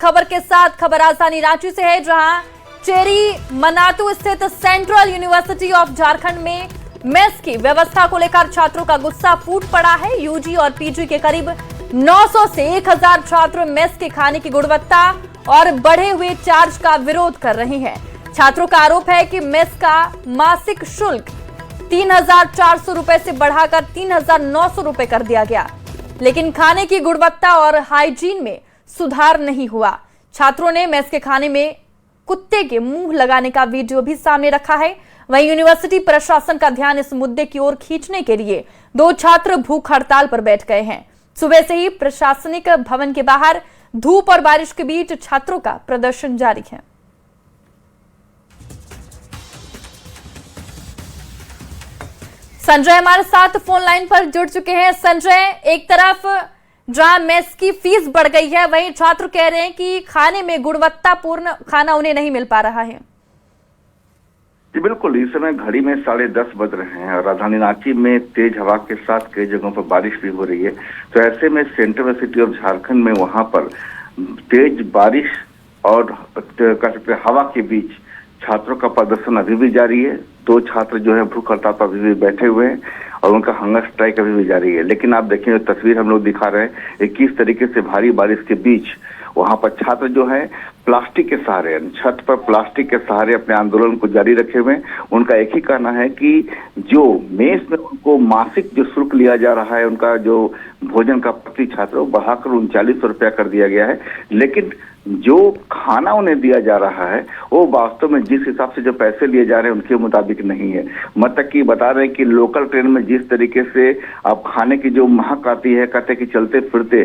खबर के साथ खबर राजधानी रांची से है, जहां चेरी मनातू स्थित सेंट्रल यूनिवर्सिटी ऑफ झारखंड में मेस की व्यवस्था को लेकर छात्रों का गुस्सा फूट पड़ा है। यूजी और पीजी के करीब 900 से 1000 छात्र मेस के खाने की गुणवत्ता और बढ़े हुए चार्ज का विरोध कर रहे हैं। छात्रों का आरोप है कि मेस का मासिक शुल्क 3400 रुपए से बढ़ाकर 3900 रुपए कर दिया गया, लेकिन खाने की गुणवत्ता और हाइजीन में सुधार नहीं हुआ। छात्रों ने मेस के खाने में कुत्ते के मुंह लगाने का वीडियो भी सामने रखा है। वहीं यूनिवर्सिटी प्रशासन का ध्यान इस मुद्दे की ओर खींचने के लिए 2 छात्र भूख हड़ताल पर बैठ गए हैं। सुबह से ही प्रशासनिक भवन के बाहर धूप और बारिश के बीच छात्रों का प्रदर्शन जारी है। संजय हमारे साथ फोन लाइन पर जुड़ चुके हैं। संजय, एक तरफ जहां मेस की फीस बढ़ गई है, वहीं छात्र कह रहे हैं कि खाने में गुणवत्तापूर्ण खाना उन्हें नहीं मिल पा रहा है। जी बिल्कुल, इस समय घड़ी में 10:30 बज रहे हैं और राजधानी रांची में तेज हवा के साथ कई जगहों पर बारिश भी हो रही है। तो ऐसे में सेंट्रल यूनिवर्सिटी ऑफ झारखंड में वहां पर तेज बारिश और कह सकते हवा के बीच छात्रों का प्रदर्शन अभी भी जारी है। 2 छात्र जो है भूख हड़ताल पर अभी भी बैठे हुए हैं और उनका हंगर स्ट्राइक अभी भी जारी है। लेकिन आप देखिए, जो तस्वीर हम लोग दिखा रहे हैं, किस तरीके से भारी बारिश के बीच वहां पर छात्र जो है प्लास्टिक के सहारे, छत पर प्लास्टिक के सहारे अपने आंदोलन को जारी रखे हुए। उनका एक ही कहना है कि जो मेस में उनको मासिक जो शुल्क लिया जा रहा है, उनका जो भोजन का प्रति छात्र बढ़ाकर 3900 रुपया कर दिया गया है, लेकिन जो खाना उन्हें दिया जा रहा है वो वास्तव में जिस हिसाब से जो पैसे लिए जा रहे हैं उनके मुताबिक नहीं है। मतलब कि बता रहे हैं कि लोकल ट्रेन में जिस तरीके से अब खाने की जो महक आती है, कहते कि चलते फिरते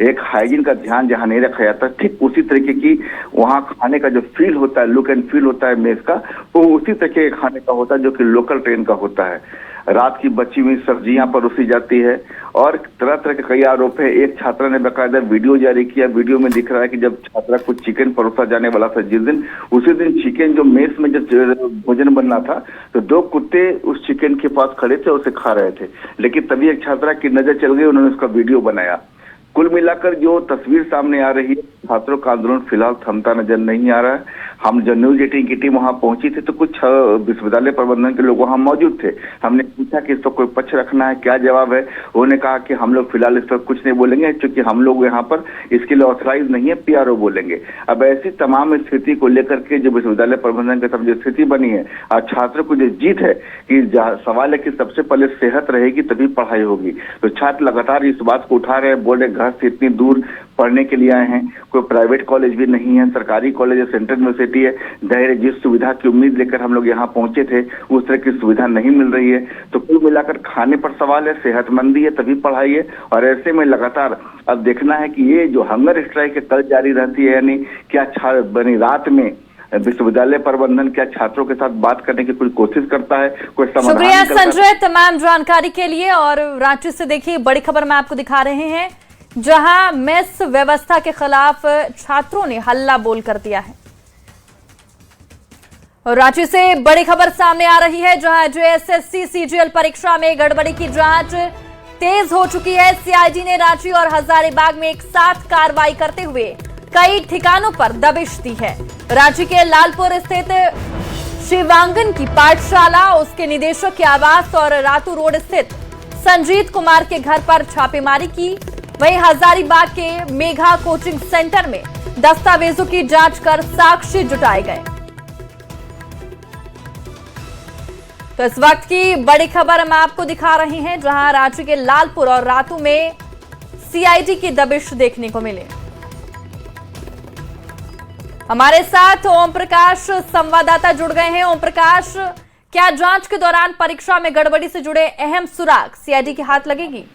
एक हाइजीन का ध्यान जहां नहीं रखा जाता, ठीक उसी तरीके की वहां खाने का जो फील होता है, लुक एंड फील होता है मेस का, वो उसी तरीके के खाने का होता है जो कि लोकल ट्रेन का होता है। रात की बची हुई सब्जियां परोसी जाती है और तरह तरह के कई आरोप है। एक छात्रा ने बकायदा वीडियो जारी किया। वीडियो में दिख रहा है कि जब छात्रा को चिकन परोसा जाने वाला था जिस दिन, उसी दिन चिकन जो मेस में जब भोजन बनना था तो 2 कुत्ते उस चिकन के पास खड़े थे, उसे खा रहे थे। लेकिन तभी एक छात्रा की नजर चल गई, उन्होंने उसका वीडियो बनाया। कुल मिलाकर जो तस्वीर सामने आ रही है, छात्रों का आंदोलन फिलहाल थमता नजर नहीं आ रहा है। हम जब न्यूज 18 की टीम वहां पहुंची थी तो कुछ विश्वविद्यालय प्रबंधन के लोग वहां मौजूद थे। हमने पूछा कि इस पर कोई पक्ष रखना है, क्या जवाब है। उन्होंने कहा कि हम लोग फिलहाल इस पर कुछ नहीं बोलेंगे, क्योंकि हम लोग यहाँ पर इसके लिए ऑथराइज नहीं है, PRO बोलेंगे। अब ऐसी तमाम स्थिति को लेकर के जो विश्वविद्यालय प्रबंधन की तरफ जो स्थिति बनी है और छात्रों को जो जीत है कि सवाल है कि सबसे पहले सेहत रहेगी तभी पढ़ाई होगी, तो छात्र लगातार इस बात को उठा रहे हैं। बोल रहे घर से इतनी दूर पढ़ने के लिए आए हैं, कोई प्राइवेट कॉलेज भी नहीं है, सरकारी कॉलेज है, सेंट्रल यूनिवर्सिटी है, जाहिर जिस सुविधा की उम्मीद लेकर हम लोग यहाँ पहुंचे थे उस तरह की सुविधा नहीं मिल रही है। तो कुल मिलाकर खाने पर सवाल है, सेहतमंदी है तभी पढ़ाई है। और ऐसे में लगातार अब देखना है कि ये जो हंगर स्ट्राइक कल जारी रहती है, यानी क्या बनी रात में विश्वविद्यालय प्रबंधन क्या छात्रों के साथ बात करने की कोई कोशिश करता है, कोई समाधान। शुक्रिया संजय तमाम जानकारी के लिए। और रांची से देखिए बड़ी खबर में आपको दिखा रहे हैं, जहां मेस व्यवस्था के खिलाफ छात्रों ने हल्ला बोल कर दिया है। और रांची से बड़ी खबर सामने आ रही है, जहां JSSC CGL परीक्षा में गड़बड़ी की जांच तेज हो चुकी है। CID ने रांची और हजारीबाग में एक साथ कार्रवाई करते हुए कई ठिकानों पर दबिश दी है। रांची के लालपुर स्थित शिवांगन की पाठशाला, उसके निदेशक के आवास और रातू रोड स्थित संजीत कुमार के घर पर छापेमारी की। वहीं हजारीबाग के मेघा कोचिंग सेंटर में दस्तावेजों की जांच कर साक्ष्य जुटाए गए। तो इस वक्त की बड़ी खबर हम आपको दिखा रहे हैं, जहां रांची के लालपुर और रातू में CID की दबिश देखने को मिले। हमारे साथ ओम प्रकाश संवाददाता जुड़ गए हैं। ओम प्रकाश, क्या जांच के दौरान परीक्षा में गड़बड़ी से जुड़े अहम सुराग CID के हाथ लगेगी?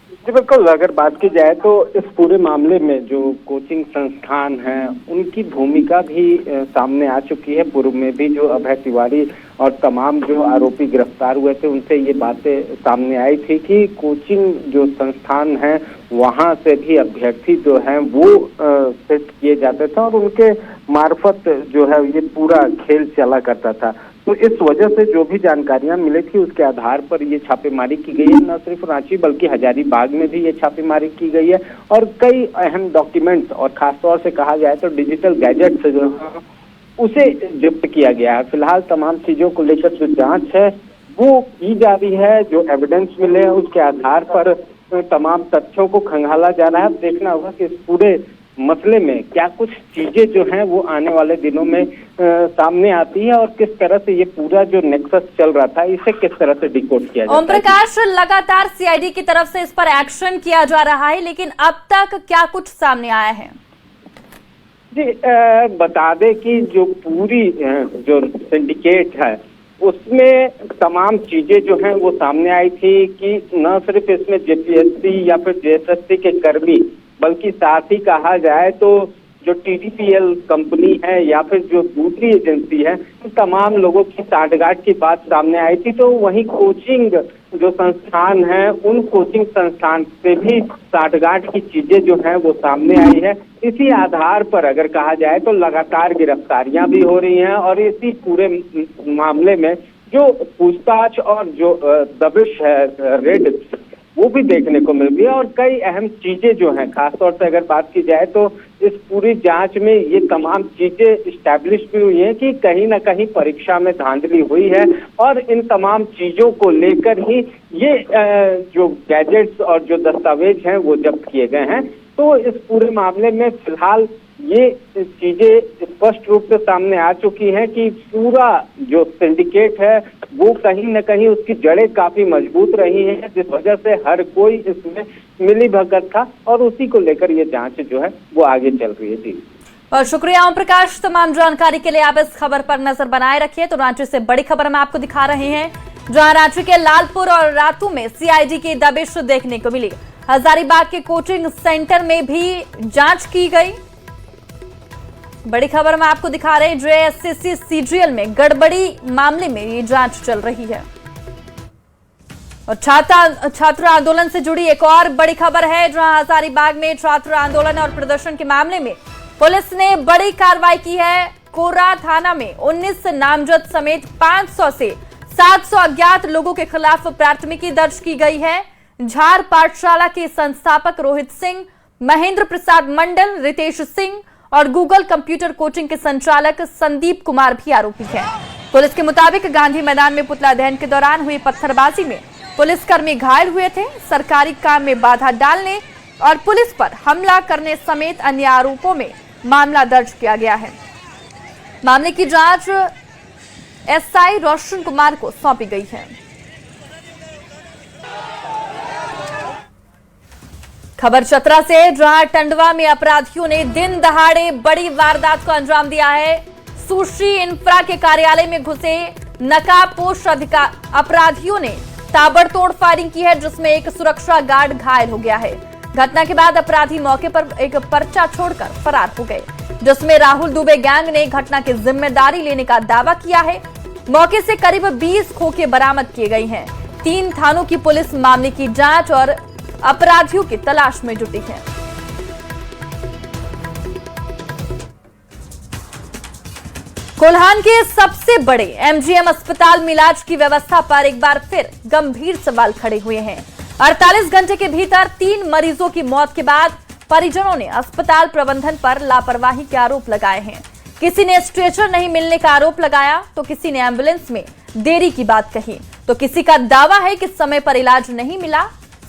जी बिल्कुल, अगर बात की जाए तो इस पूरे मामले में जो कोचिंग संस्थान हैं उनकी भूमिका भी सामने आ चुकी है। पूर्व में भी जो अभय तिवारी और तमाम जो आरोपी गिरफ्तार हुए थे उनसे ये बातें सामने आई थी कि कोचिंग जो संस्थान है वहां से भी अभ्यर्थी जो हैं वो सेट किए जाते थे और उनके मार्फत जो है ये पूरा खेल चला करता था। तो इस वजह से जो भी जानकारियां मिली थी उसके आधार पर ये छापेमारी की गई है। न सिर्फ रांची बल्कि हजारीबाग में भी ये छापेमारी की गई है और कई अहम डॉक्यूमेंट्स और खासतौर से कहा जाए तो डिजिटल गैजेट्स जो उसे जब्त किया गया है। फिलहाल तमाम चीजों को लेकर जो जांच है वो की जा रही है। जो एविडेंस मिले हैं उसके आधार पर तमाम तथ्यों को खंगाला जा रहा है। अब देखना होगा कि इस पूरे मसले में क्या कुछ चीजें जो हैं वो आने वाले दिनों में सामने आती है और किस तरह से ये पूरा जो नेक्सस चल रहा था इसे किस तरह से डिकोड किया जाता है। ओम प्रकाश, लगातार सीआईडी की तरफ से इस पर एक्शन किया जा रहा है, लेकिन अब तक क्या कुछ सामने आया है? जी बता दें कि जो पूरी जो सिंडिकेट है उसमें तमाम चीजें जो हैं वो सामने आई थी कि न सिर्फ इसमें जेपीएससी या फिर जेएसएससी के कर्मी बल्कि साथ ही कहा जाए तो जो टीडीपीएल कंपनी है या फिर जो दूसरी एजेंसी है तमाम लोगों की सांठगांठ की बात सामने आई थी। तो वहीं कोचिंग जो संस्थान है उन कोचिंग संस्थान से भी सांठगांठ की चीजें जो हैं वो सामने आई है। इसी आधार पर अगर कहा जाए तो लगातार गिरफ्तारियां भी हो रही हैं और इसी पूरे मामले में जो पूछताछ और जो दबिश है रेड वो भी देखने को मिल रही है और कई अहम चीजें जो हैं खासतौर से अगर बात की जाए तो इस पूरी जांच में ये तमाम चीजें इस्टेब्लिश भी हुई हैं कि कहीं ना कहीं परीक्षा में धांधली हुई है और इन तमाम चीजों को लेकर ही ये जो गैजेट्स और जो दस्तावेज हैं वो जब्त किए गए हैं। तो इस पूरे मामले में फिलहाल ये चीजें स्पष्ट रूप से सामने आ चुकी हैं कि पूरा जो सिंडिकेट है वो कहीं न कहीं उसकी जड़ें काफी मजबूत रही हैं, जिस वजह से हर कोई इसमें मिली भगत था और उसी को लेकर ये जांच जो है वो आगे चल रही है। जी और शुक्रिया ओम प्रकाश, तमाम जानकारी के लिए। आप इस खबर पर नजर बनाए रखिए। तो रांची से बड़ी खबर हम आपको दिखा रहे हैं, जहां रांची के लालपुर और रातू में सीआईडी की दबिश देखने को मिली। हजारीबाग के कोचिंग सेंटर में भी जांच की गई। बड़ी खबर हम आपको दिखा रहे हैं, जेएसएससी सीजीएल में गड़बड़ी मामले में ये जांच चल रही है। और छात्र आंदोलन से जुड़ी एक और बड़ी खबर है, जहां हजारीबाग में छात्र आंदोलन और प्रदर्शन के मामले में पुलिस ने बड़ी कार्रवाई की है। कोर्रा थाना में 19 नामजद समेत 500 से 700 अज्ञात लोगों के खिलाफ प्राथमिकी दर्ज की गई है। झार पाठशाला के संस्थापक रोहित सिंह, महेंद्र प्रसाद मंडल, रितेश सिंह और गूगल कंप्यूटर कोचिंग के संचालक संदीप कुमार भी आरोपी हैं। पुलिस के मुताबिक गांधी मैदान में पुतला दहन के दौरान हुई पत्थरबाजी में पुलिसकर्मी घायल हुए थे। सरकारी काम में बाधा डालने और पुलिस पर हमला करने समेत अन्य आरोपों में मामला दर्ज किया गया है। मामले की जांच एसआई रोशन कुमार को सौंपी गई है। खबर चतरा से, जहां टंडवा में अपराधियों ने दिन दहाड़े बड़ी वारदात को अंजाम दिया है। सुश्री इंफ्रा के कार्यालय में घुसे नकाबपोश अपराधियों ने ताबड़तोड़ फायरिंग की है, जिसमें एक सुरक्षा गार्ड घायल हो गया है। घटना के बाद अपराधी मौके पर एक पर्चा छोड़कर फरार हो गए, जिसमें राहुल दुबे गैंग ने घटना की जिम्मेदारी लेने का दावा किया है। मौके से करीब 20 खोखे बरामद किए गए हैं। 3 थानों की पुलिस मामले की जांच और अपराधियों की तलाश में जुटी है। कोल्हान के सबसे बड़े एमजीएम अस्पताल में इलाज की व्यवस्था पर एक बार फिर गंभीर सवाल खड़े हुए हैं। 48 घंटे के भीतर 3 मरीजों की मौत के बाद परिजनों ने अस्पताल प्रबंधन पर लापरवाही के आरोप लगाए हैं। किसी ने स्ट्रेचर नहीं मिलने का आरोप लगाया, तो किसी ने एम्बुलेंस में देरी की बात कही, तो किसी का दावा है कि समय पर इलाज नहीं मिला।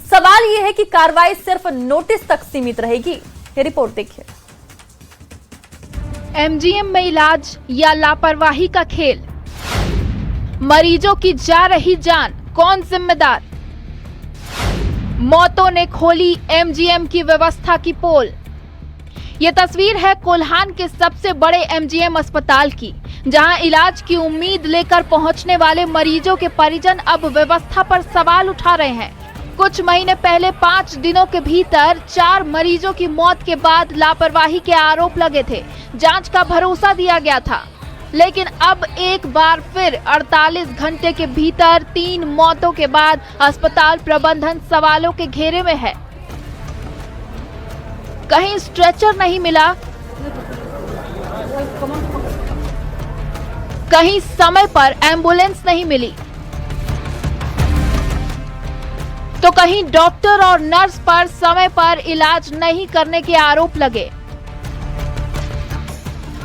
सवाल यह है कि कार्रवाई सिर्फ नोटिस तक सीमित रहेगी। ये रिपोर्ट देखिए। एमजीएम में इलाज या लापरवाही का खेल, मरीजों की जा रही जान, कौन जिम्मेदार? मौतों ने खोली एमजीएम की व्यवस्था की पोल। ये तस्वीर है कोल्हान के सबसे बड़े एमजीएम अस्पताल की, जहां इलाज की उम्मीद लेकर पहुंचने वाले मरीजों के परिजन अब व्यवस्था पर सवाल उठा रहे हैं। कुछ महीने पहले 5 दिनों के भीतर 4 मरीजों की मौत के बाद लापरवाही के आरोप लगे थे। जांच का भरोसा दिया गया था, लेकिन अब एक बार फिर 48 घंटे के भीतर 3 मौतों के बाद अस्पताल प्रबंधन सवालों के घेरे में है। कहीं स्ट्रेचर नहीं मिला, कहीं समय पर एम्बुलेंस नहीं मिली, तो कहीं डॉक्टर और नर्स पर समय पर इलाज नहीं करने के आरोप लगे।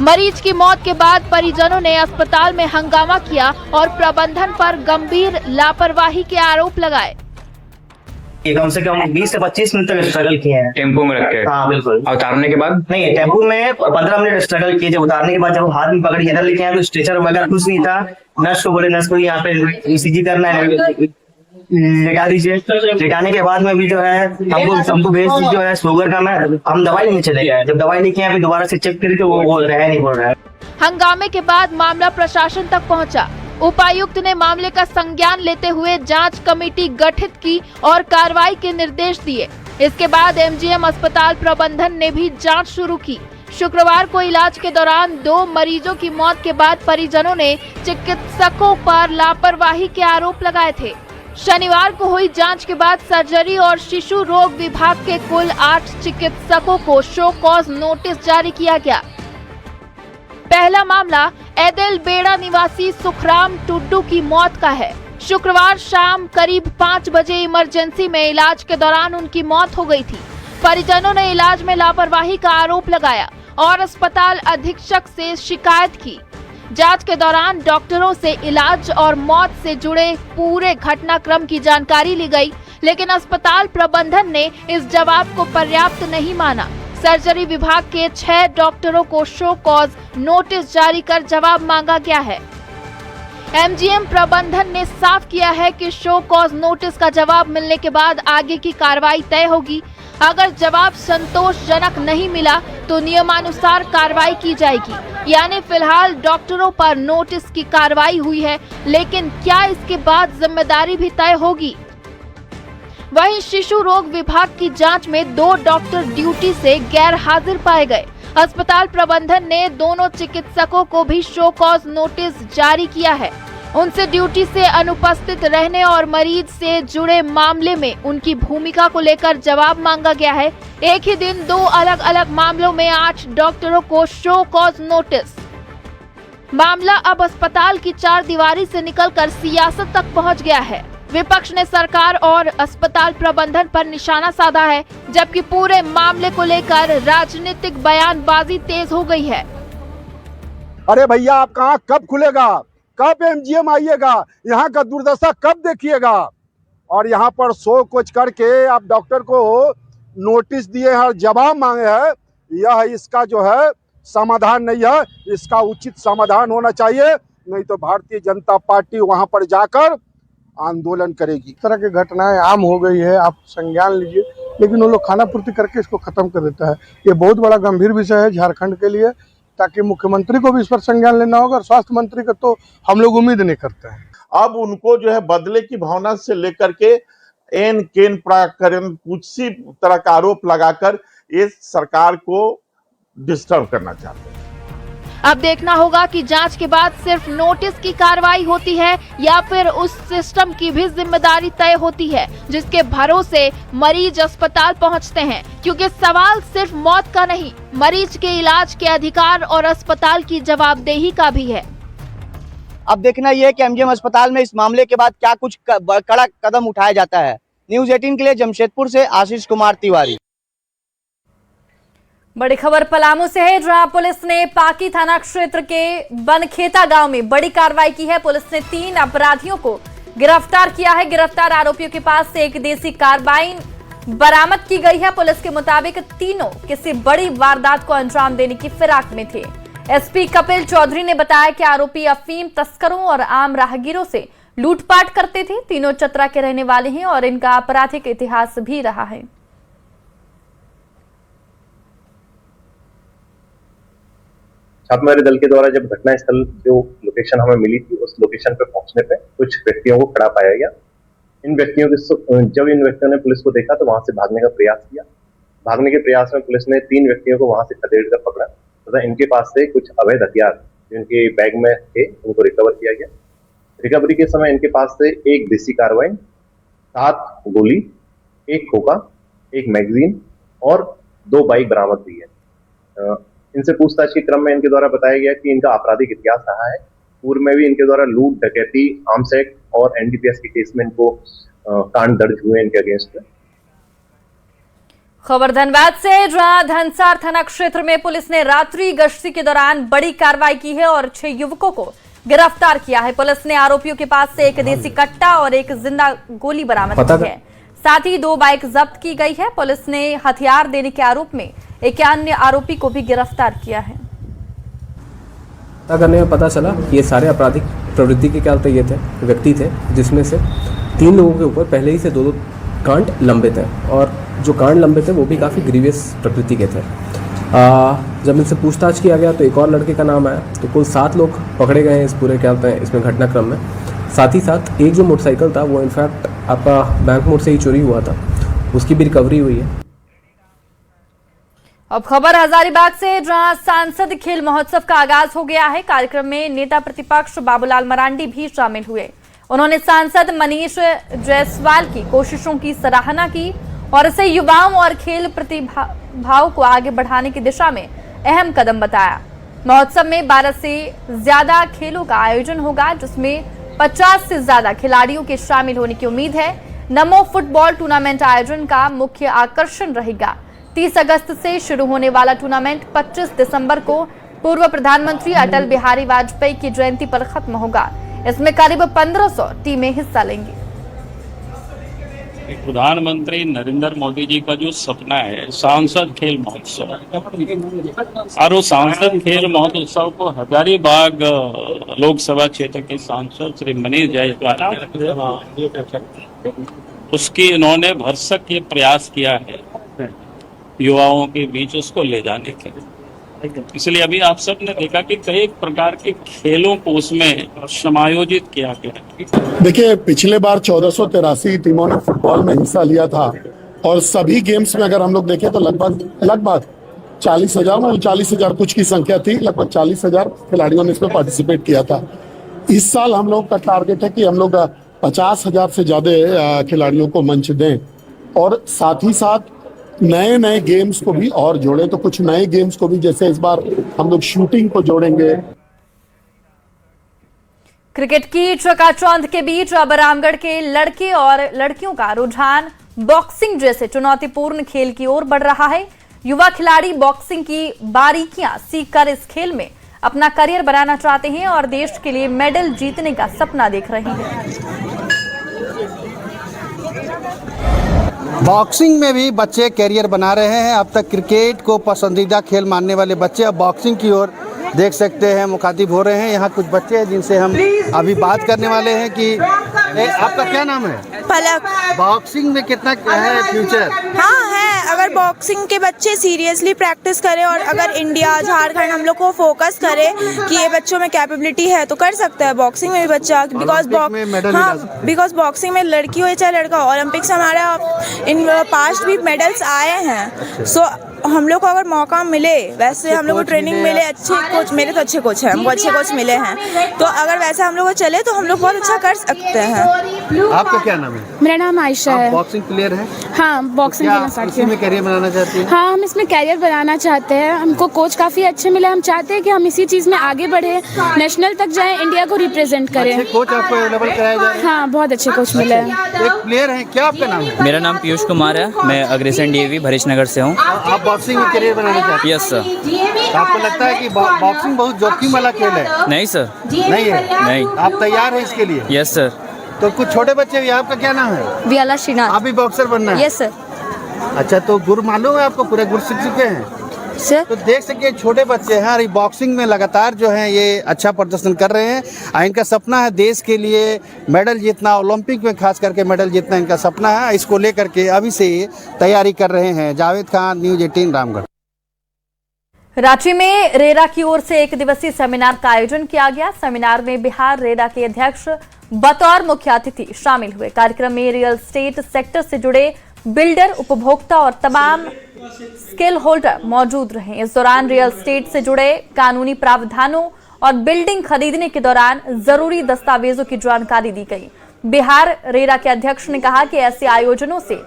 मरीज की मौत के बाद परिजनों ने अस्पताल में हंगामा किया और प्रबंधन पर गंभीर लापरवाही के आरोप लगाए। ये कम से कम 20 से 25 मिनट तक स्ट्रगल किए हैं टेम्पो में रख के। हाँ बिल्कुल। और उतारने के बाद नहीं, टेम्पो में 15 मिनट स्ट्रगल किए। जब उतारने के बाद जब हाथ में पकड़ के इधर लेके आए तो स्ट्रेचर वगैरह कुछ नहीं था। नर्स को बोले, नर्स को यहाँ पे ECG करना है, लेटा दीजिए। लेटाने के बाद में भी जो है हमको भेज दीजिए, जो है शुगर का मैं हम दवाई लेने चले गए। जब दवाई लेके आए दोबारा से चेक करी तो वो बोल रहा है नहीं बोल रहा है। हंगामे के बाद मामला प्रशासन तक पहुंचा। उपायुक्त ने मामले का संज्ञान लेते हुए जांच कमेटी गठित की और कार्रवाई के निर्देश दिए। इसके बाद MGM अस्पताल प्रबंधन ने भी जांच शुरू की। शुक्रवार को इलाज के दौरान 2 मरीजों की मौत के बाद परिजनों ने चिकित्सकों पर लापरवाही के आरोप लगाए थे। शनिवार को हुई जांच के बाद सर्जरी और शिशु रोग विभाग के कुल 8 चिकित्सकों को शो कॉज नोटिस जारी किया गया। पहला मामला एदेल बेड़ा निवासी सुखराम टुड्डू की मौत का है। शुक्रवार शाम करीब 5 बजे इमरजेंसी में इलाज के दौरान उनकी मौत हो गई थी। परिजनों ने इलाज में लापरवाही का आरोप लगाया और अस्पताल अधीक्षक से शिकायत की। जांच के दौरान डॉक्टरों से इलाज और मौत से जुड़े पूरे घटनाक्रम की जानकारी ली गई, लेकिन अस्पताल प्रबंधन ने इस जवाब को पर्याप्त नहीं माना। सर्जरी विभाग के 6 डॉक्टरों को शो कॉज नोटिस जारी कर जवाब मांगा गया है। MGM प्रबंधन ने साफ किया है कि शो कॉज नोटिस का जवाब मिलने के बाद आगे की कार्रवाई तय होगी। अगर जवाब संतोषजनक नहीं मिला तो नियमानुसार कार्रवाई की जाएगी। यानी फिलहाल डॉक्टरों पर नोटिस की कार्रवाई हुई है, लेकिन क्या इसके बाद जिम्मेदारी भी तय होगी? वहीं शिशु रोग विभाग की जांच में 2 डॉक्टर ड्यूटी से गैर हाजिर पाए गए। अस्पताल प्रबंधन ने दोनों चिकित्सकों को भी शो कॉज नोटिस जारी किया है। उनसे ड्यूटी से अनुपस्थित रहने और मरीज से जुड़े मामले में उनकी भूमिका को लेकर जवाब मांगा गया है। एक ही दिन 2 अलग अलग मामलों में 8 डॉक्टरों को शो कॉज नोटिस। मामला अब अस्पताल की 4 दीवारी से निकलकर सियासत तक पहुंच गया है। विपक्ष ने सरकार और अस्पताल प्रबंधन पर निशाना साधा है, जबकि पूरे मामले को लेकर राजनीतिक बयानबाजी तेज हो गई है। अरे भैया, आप कहाँ कब खुलेगा? कब MGM आइएगा? यहाँ का दुर्दशा कब देखिएगा? और यहाँ पर शो कुछ करके आप डॉक्टर को नोटिस दिए हैं और जवाब मांगे हैं। यह इसका जो है समाधान नहीं है, इसका उचित समाधान होना चाहिए, नहीं तो भारतीय जनता पार्टी वहाँ पर जाकर आंदोलन करेगी। इस तरह की घटनाएं आम हो गई है, आप संज्ञान लीजिए, लेकिन वो लोग खाना पूर्ति करके इसको खत्म कर देता है। ये बहुत बड़ा गंभीर विषय है झारखंड के लिए, ताकि मुख्यमंत्री को भी इस पर संज्ञान लेना होगा और स्वास्थ्य मंत्री का तो हम लोग उम्मीद नहीं करते हैं। अब उनको जो है बदले की भावना से लेकर के एन केन पराक्रम किसी तरह का आरोप लगाकर इस सरकार को डिस्टर्ब करना चाहते हैं। अब देखना होगा कि जांच के बाद सिर्फ नोटिस की कार्रवाई होती है या फिर उस सिस्टम की भी जिम्मेदारी तय होती है जिसके भरोसे मरीज अस्पताल पहुंचते हैं, क्योंकि सवाल सिर्फ मौत का नहीं, मरीज के इलाज के अधिकार और अस्पताल की जवाबदेही का भी है। अब देखना यह है कि MGM अस्पताल में इस मामले के बाद क्या कुछ कड़ा कदम उठाया जाता है। न्यूज़ 18 के लिए जमशेदपुर से आशीष कुमार तिवारी। बड़ी खबर पलामू से है, जहां पुलिस ने पाकी थाना क्षेत्र के बनखेता गांव में बड़ी कार्रवाई की है। पुलिस ने 3 अपराधियों को गिरफ्तार किया है। गिरफ्तार आरोपियों के पास से एक देसी कार्बाइन बरामद की गई है। पुलिस के मुताबिक तीनों किसी बड़ी वारदात को अंजाम देने की फिराक में थे। SP कपिल चौधरी ने बताया कि आरोपी अफीम तस्करों और आम राहगीरों से लूटपाट करते थे। तीनों चतरा के रहने वाले हैं और इनका आपराधिक इतिहास भी रहा है। छापेमारी दल के द्वारा जब घटनास्थल जो लोकेशन हमें मिली थी, उस लोकेशन पर पहुंचने पे कुछ व्यक्तियों को खड़ा पाया गया। जब इन व्यक्तियों ने पुलिस को देखा तो वहां से भागने का प्रयास किया। भागने के प्रयास में पुलिस ने 3 व्यक्तियों को वहां से खदेड़ कर पकड़ा तथा इनके पास से कुछ अवैध हथियार जो इनके बैग में थे उनको रिकवर किया गया। रिकवरी के समय इनके पास से एक देसी कार्बाइन, 7 गोली, 1 खोखा, 1 मैगजीन और 2 बाइक बरामद हुई है। इनसे पूछताछ के क्रम में इनके द्वारा बताया गया कि इनका आपराधिक इतिहास रहा है पूर्व में भी इनके द्वारा लूट, डकैती, आर्म्स एक्ट और एनडीपीएस के केस में इनको कांड दर्ज हुए इनके अगेंस्ट में। खबर धनबाद से, जहां धनसार थाना क्षेत्र में पुलिस ने रात्रि गश्ती के दौरान बड़ी कार्रवाई की है और 6 युवकों को गिरफ्तार किया है। पुलिस ने आरोपियों के पास से एक देसी कट्टा और एक जिंदा गोली बरामद की है। साथ ही 2 बाइक जब्त की गई है। पुलिस ने हथियार देने के आरोप में एक अन्य आरोपी को भी गिरफ्तार किया है। पता करने में पता चला कि ये सारे आपराधिक प्रवृत्ति के क्या ये थे व्यक्ति थे, जिसमें से 3 लोगों के ऊपर पहले ही से 2 कांड लंबित हैं और जो कांड लंबित थे वो भी काफ़ी ग्रीवियस प्रकृति के थे। जब इनसे पूछताछ किया गया तो एक और लड़के का नाम आया, तो कुल 7 लोग पकड़े गए हैं इस पूरे क्या होता है इसमें घटनाक्रम में। साथ ही साथ एक जो मोटरसाइकिल था वो इनफैक्ट आपका बैंक मोड़ से ही चोरी हुआ था, उसकी भी रिकवरी हुई है। अब खबर हजारीबाग से, जहां सांसद खेल महोत्सव का आगाज हो गया है। कार्यक्रम में नेता प्रतिपक्ष बाबूलाल मरांडी भी शामिल हुए। उन्होंने सांसद मनीष जायसवाल की कोशिशों की सराहना की और इसे युवाओं और खेल प्रतिभाओं को आगे बढ़ाने की दिशा में अहम कदम बताया। महोत्सव में 12 से ज्यादा खेलों का आयोजन होगा, जिसमें 50 से ज्यादा खिलाड़ियों के शामिल होने की उम्मीद है। नमो फुटबॉल टूर्नामेंट आयोजन का मुख्य आकर्षण रहेगा। 30 अगस्त से शुरू होने वाला टूर्नामेंट 25 दिसंबर को पूर्व प्रधानमंत्री अटल बिहारी वाजपेयी की जयंती पर खत्म होगा। इसमें करीब 1500 टीमें हिस्सा लेंगी। प्रधानमंत्री नरेंद्र मोदी जी का जो सपना है सांसद खेल महोत्सव, और वो सांसद खेल महोत्सव को हजारीबाग लोकसभा क्षेत्र के सांसद श्री मनीष जायसवाल उसकी इन्होंने भरसक ये प्रयास किया है युवाओं के बीच उसको ले जाने के। इसलिए अभी आप सब ने देखा कि कई प्रकार के खेलों को उसमें समायोजित किया गया। देखिए, पिछले बार 1483 टीमों ने फुटबॉल में हिस्सा लिया था और सभी गेम्स में अगर हम लोग देखें तो लगभग 40,000 कुछ की संख्या थी, लगभग 40,000 खिलाड़ियों ने इसमें पार्टिसिपेट किया था। इस साल हम लोग का टारगेट है कि हम लोग 50,000 से ज्यादा खिलाड़ियों को मंच दें और साथ ही साथ नए गेम्स को भी और जोड़े। तो कुछ नए गेम्स को भी, जैसे इस बार हम लोग शूटिंग को जोड़ेंगे। क्रिकेट की चकाचौंध के बीच अब रामगढ़ के लड़के और लड़कियों का रुझान बॉक्सिंग जैसे चुनौतीपूर्ण खेल की ओर बढ़ रहा है। युवा खिलाड़ी बॉक्सिंग की बारीकियां सीखकर इस खेल में अपना करियर बनाना चाहते हैं और देश के लिए मेडल जीतने का सपना देख रहे हैं। बॉक्सिंग में भी बच्चे कैरियर बना रहे हैं। अब तक क्रिकेट को पसंदीदा खेल मानने वाले बच्चे अब बॉक्सिंग की ओर देख सकते हैं मुखातिब हो रहे हैं। यहाँ कुछ बच्चे हैं जिनसे हम अभी बात करने वाले हैं कि आपका क्या नाम है? पलक। बॉक्सिंग में कितना है फ्यूचर? हाँ है, अगर बॉक्सिंग के बच्चे सीरियसली प्रैक्टिस करें और अगर इंडिया झारखंड हम लोग को फोकस करे कि ये बच्चों में कैपेबिलिटी है तो कर सकता है बॉक्सिंग में भी बच्चा। बिकॉज बॉक्सिंग में लड़की हो या चाहे लड़का, ओलंपिक्स हमारा इन पास्ट भी मेडल्स आए हैं। सो हम लोग को अगर मौका मिले, वैसे हम लोग को ट्रेनिंग मिले, अच्छे कोच, मेरे तो अच्छे कोच हैं, हमको अच्छे कोच मिले हैं, तो अगर वैसा हम लोग को चले तो हम लोग बहुत अच्छा कर सकते हैं। आपका क्या नाम है? मेरा नाम आयशा है। बॉक्सिंग प्लेयर है? हाँ, बॉक्सिंग इसमें कैरियर बनाना चाहती हैं? हाँ, हम इसमें कैरियर बनाना चाहते हैं। हमको कोच काफी अच्छे मिले। हम चाहते हैं कि हम इसी चीज में आगे बढ़े, नेशनल तक जाएं, इंडिया को रिप्रेजेंट करें। अच्छे कोच आपको अवेलेबल कराया जा रहा है? हाँ, बहुत अच्छे कोच मिले हैं। एक प्लेयर है, क्या आपका नाम है? मेरा नाम पीयूष कुमार है, मैं अग्रेसन डीएवी भरीश नगर से हूँ। आप बॉक्सिंग में कैरियर बनाना चाहते हैं? Yes sir. आपको लगता है कि बॉक्सिंग बहुत जोखिम वाला खेल है? नहीं सर। नहीं है? नहीं। आप तैयार हैं इसके लिए? Yes sir. तो कुछ छोटे बच्चे भी, आपका क्या नाम है? वियाला श्रीनाथ। आप भी बॉक्सर बनना है? Yes sir. अच्छा, तो गुरु मालूम है आपको, पूरे गुरु सीख चुके हैं सर? तो देख सके छोटे बच्चे हैं और बॉक्सिंग में लगातार जो है ये अच्छा प्रदर्शन कर रहे हैं। इनका सपना है देश के लिए मेडल जीतना, ओलंपिक में खास करके मेडल जीतना इनका सपना है। इसको लेकर के अभी से तैयारी कर रहे हैं। जावेद खान, न्यूज़ 18 रामगढ़। रांची में रेरा की ओर से 1 दिवसीय सेमिनार का आयोजन किया गया। सेमिनार में बिहार रेरा के अध्यक्ष बतौर मुख्य अतिथि शामिल हुए। कार्यक्रम में रियल एस्टेट सेक्टर से जुड़े बिल्डर, उपभोक्ता और तमाम स्किल होल्डर मौजूद रहे। इस दौरान रियल एस्टेट से जुड़े कानूनी प्रावधानों और बिल्डिंग खरीदने के दौरान जरूरी दस्तावेजों की जानकारी दी गई। बिहार रेरा के अध्यक्ष ने कहा कि ऐसे आयोजनों से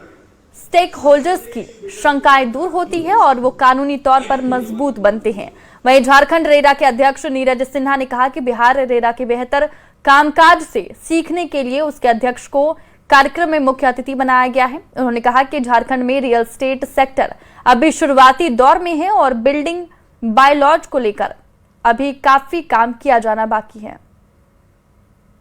स्टेक होल्डर्स की शंकाएं दूर होती है और वो कानूनी तौर पर मजबूत बनते हैं। वहीं झारखंड रेरा के अध्यक्ष नीरज सिन्हा ने कहा कि बिहार रेरा के बेहतर कामकाज से सीखने के लिए उसके अध्यक्ष को कार्यक्रम में मुख्य अतिथि बनाया गया है। उन्होंने कहा कि झारखंड में रियल एस्टेट सेक्टर अभी शुरुआती दौर में है और बिल्डिंग बायलॉज को लेकर अभी काफी काम किया जाना बाकी है।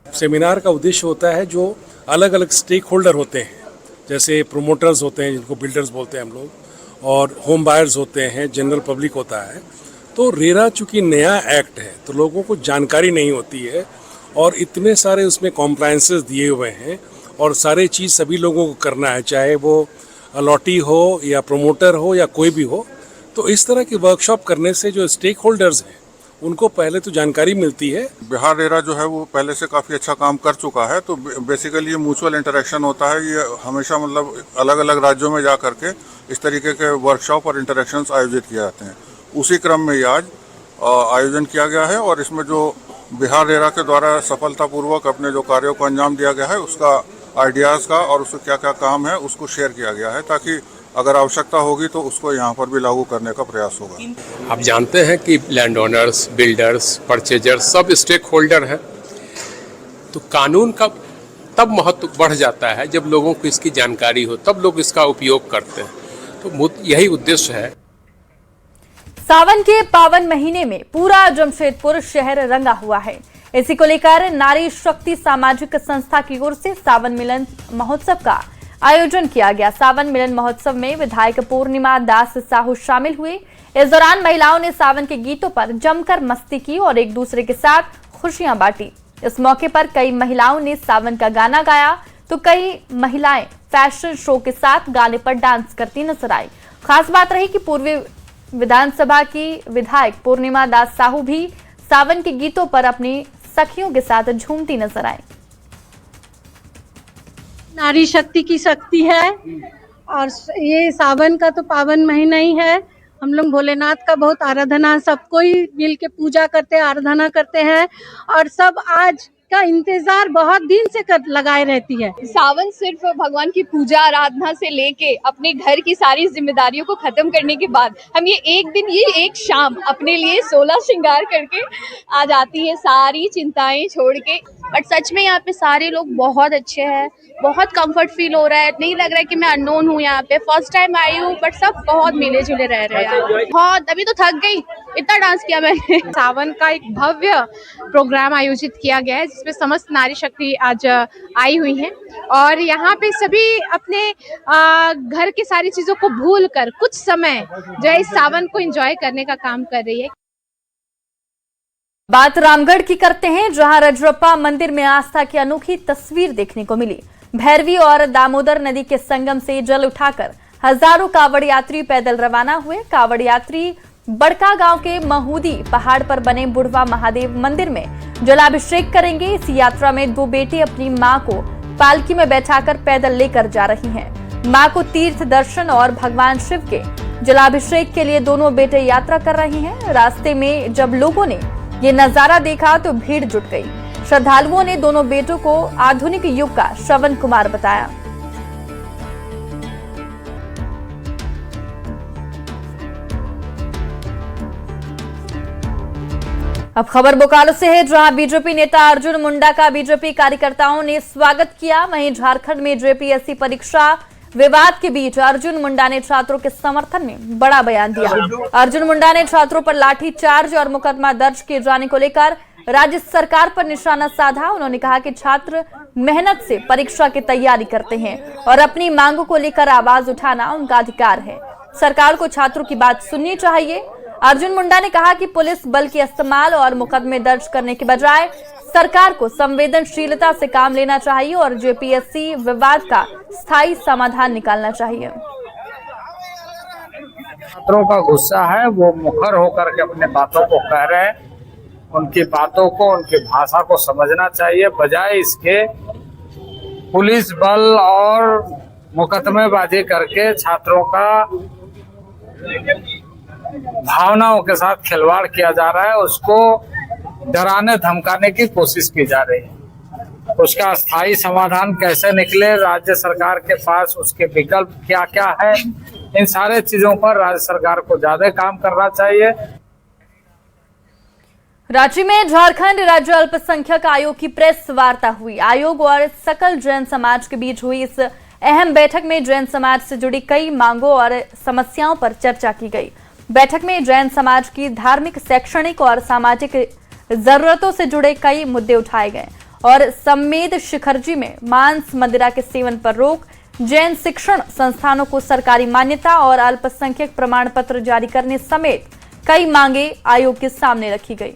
सेमिनार का उद्देश्य होता है जो अलग अलग स्टेक होल्डर होते हैं, जैसे प्रोमोटर्स होते हैं जिनको बिल्डर्स बोलते हैं हम लोग, और होम बायर्स होते हैं, जनरल पब्लिक होता है। तो रेरा चूंकि नया एक्ट है तो लोगों को जानकारी नहीं होती है और इतने सारे उसमें कॉम्प्लायंसेस दिए हुए हैं और सारे चीज़ सभी लोगों को करना है, चाहे वो अलॉटी हो या प्रोमोटर हो या कोई भी हो। तो इस तरह की वर्कशॉप करने से जो स्टेक होल्डर्स हैं उनको पहले तो जानकारी मिलती है। बिहार रेरा जो है वो पहले से काफ़ी अच्छा काम कर चुका है, तो बेसिकली ये म्यूचुअल इंटरेक्शन होता है। ये हमेशा मतलब अलग अलग राज्यों में जा करके इस तरीके के वर्कशॉप और इंटरेक्शंस आयोजित किए जाते हैं। उसी क्रम में ये आज आयोजन किया गया है और इसमें जो बिहार रेरा के द्वारा सफलतापूर्वक अपने जो कार्यों को अंजाम दिया गया है उसका आइडियाज़ का और उसका क्या क्या काम है उसको शेयर किया गया है, ताकि अगर आवश्यकता होगी तो उसको यहाँ पर भी लागू करने का प्रयास होगा। आप जानते हैं कि लैंड ओनर्स, बिल्डर्स, परचेजर्स सब स्टेक होल्डर हैं, तो कानून का तब महत्व बढ़ जाता है जब लोगों को इसकी जानकारी हो, तब लोग इसका उपयोग करते हैं। तो यही उद्देश्य है। सावन के पावन महीने में पूरा जमशेदपुर शहर रंगा हुआ है। इसी को लेकर नारी शक्ति सामाजिक संस्था की ओर से सावन मिलन महोत्सव का आयोजन किया गया। सावन मिलन महोत्सव में विधायक पूर्णिमा दास साहू शामिल हुए। इस दौरान महिलाओं ने सावन के गीतों पर जमकर मस्ती की और एक दूसरे के साथ खुशियां बांटी। इस मौके पर कई महिलाओं ने सावन का गाना गाया तो कई महिलाएं फैशन शो के साथ गाने पर डांस करती नजर आई। खास बात रही कि पूर्वी विधानसभा की विधायक पूर्णिमा दास साहू भी सावन के गीतों पर अपनी सखियों के साथ झूमती नजर आई। नारी शक्ति की शक्ति है और ये सावन का तो पावन महीना ही है। हम लोग भोलेनाथ का बहुत आराधना, सबको ही मिल के पूजा करते हैं, आराधना करते हैं और सब आज का इंतजार बहुत दिन से लगाए रहती है। सावन सिर्फ भगवान की पूजा आराधना से लेके अपने घर की सारी जिम्मेदारियों को खत्म करने के बाद हम ये एक शाम अपने लिए 16 श्रृंगार करके आ जाती है, सारी चिंताएं छोड़ के। बट सच में यहाँ पे सारे लोग बहुत अच्छे हैं, बहुत कंफर्ट फील हो रहा है, नहीं लग रहा है कि मैं अननोन हूँ यहाँ पे। फर्स्ट टाइम आई हूँ बट सब बहुत मिले जुले रह रहे हैं। बहुत अभी तो थक गई, इतना डांस किया मैंने। सावन का एक भव्य प्रोग्राम आयोजित किया गया है जिसमें समस्त नारी शक्ति आज आई हुई हैं और यहाँ पे सभी अपने घर की सारी चीजों को भूल कर कुछ समय जो है इस सावन को एंजॉय करने का काम कर रही है। बात रामगढ़ की करते हैं, जहां रजरप्पा मंदिर में आस्था की अनोखी तस्वीर देखने को मिली। भैरवी और दामोदर नदी के संगम से जल उठाकर हजारों कावड़ यात्री पैदल रवाना हुए। कावड़ यात्री बड़का गांव के महूदी पहाड़ पर बने बुढ़वा महादेव मंदिर में जलाभिषेक करेंगे। इस यात्रा में दो बेटी अपनी मां को पालकी में बैठाकर पैदल लेकर जा रही हैं। मां को तीर्थ दर्शन और भगवान शिव के जलाभिषेक के लिए दोनों बेटे यात्रा कर रहे हैं। रास्ते में जब लोगों ने ये नजारा देखा तो भीड़ जुट गई। श्रद्धालुओं ने दोनों बेटों को आधुनिक युग का श्रवण कुमार बताया। अब खबर बोकारो से है, जहां बीजेपी नेता अर्जुन मुंडा का बीजेपी कार्यकर्ताओं ने स्वागत किया। वहीं झारखंड में जेपीएससी परीक्षा विवाद के बीच अर्जुन मुंडा ने छात्रों के समर्थन में बड़ा बयान दिया। अर्जुन मुंडा ने छात्रों पर लाठीचार्ज और मुकदमा दर्ज किए जाने को लेकर राज्य सरकार पर निशाना साधा। उन्होंने कहा कि छात्र मेहनत से परीक्षा की तैयारी करते हैं और अपनी मांगों को लेकर आवाज उठाना उनका अधिकार है। सरकार को छात्रों की बात सुननी चाहिए। अर्जुन मुंडा ने कहा कि पुलिस बल के इस्तेमाल और मुकदमे दर्ज करने के बजाय सरकार को संवेदनशीलता से काम लेना चाहिए और जेपीएससी विवाद का स्थायी समाधान निकालना चाहिए। छात्रों का गुस्सा है, वो मुखर होकर के अपने बातों को कह रहे हैं। उनकी बातों को, उनकी भाषा को समझना चाहिए, बजाय इसके पुलिस बल और मुकदमेबाजी करके छात्रों का भावनाओं के साथ खिलवाड़ किया जा रहा है। उसको डराने धमकाने की कोशिश की जा रही है। उसका स्थायी समाधान कैसे निकले, राज्य सरकार के पास उसके विकल्प क्या क्या है, इन सारे चीजों पर राज्य सरकार को ज्यादा काम करना चाहिए। रांची में झारखंड राज्य अल्पसंख्यक आयोग की प्रेस वार्ता हुई। आयोग और सकल जैन समाज के बीच हुई इस अहम बैठक में जैन समाज से जुड़ी कई मांगों और समस्याओं पर चर्चा की गई। बैठक में जैन समाज की धार्मिक, शैक्षणिक और सामाजिक जरूरतों से जुड़े कई मुद्दे उठाए गए और सम्मेद शिखरजी में मांस मदिरा के सेवन पर रोक, जैन शिक्षण संस्थानों को सरकारी मान्यता और अल्पसंख्यक प्रमाण पत्र जारी करने समेत कई मांगे आयोग के सामने रखी गई।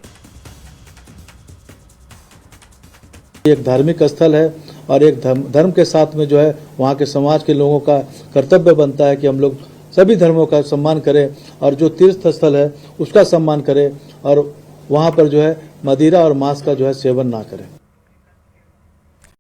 एक धार्मिक स्थल है और एक धर्म के साथ में जो है वहाँ के समाज के लोगों का कर्तव्य बनता है कि हम लोग सभी धर्मों का सम्मान करें और जो तीर्थ स्थल है उसका सम्मान करें और वहाँ पर जो है मदिरा और मांस का जो है सेवन ना करें।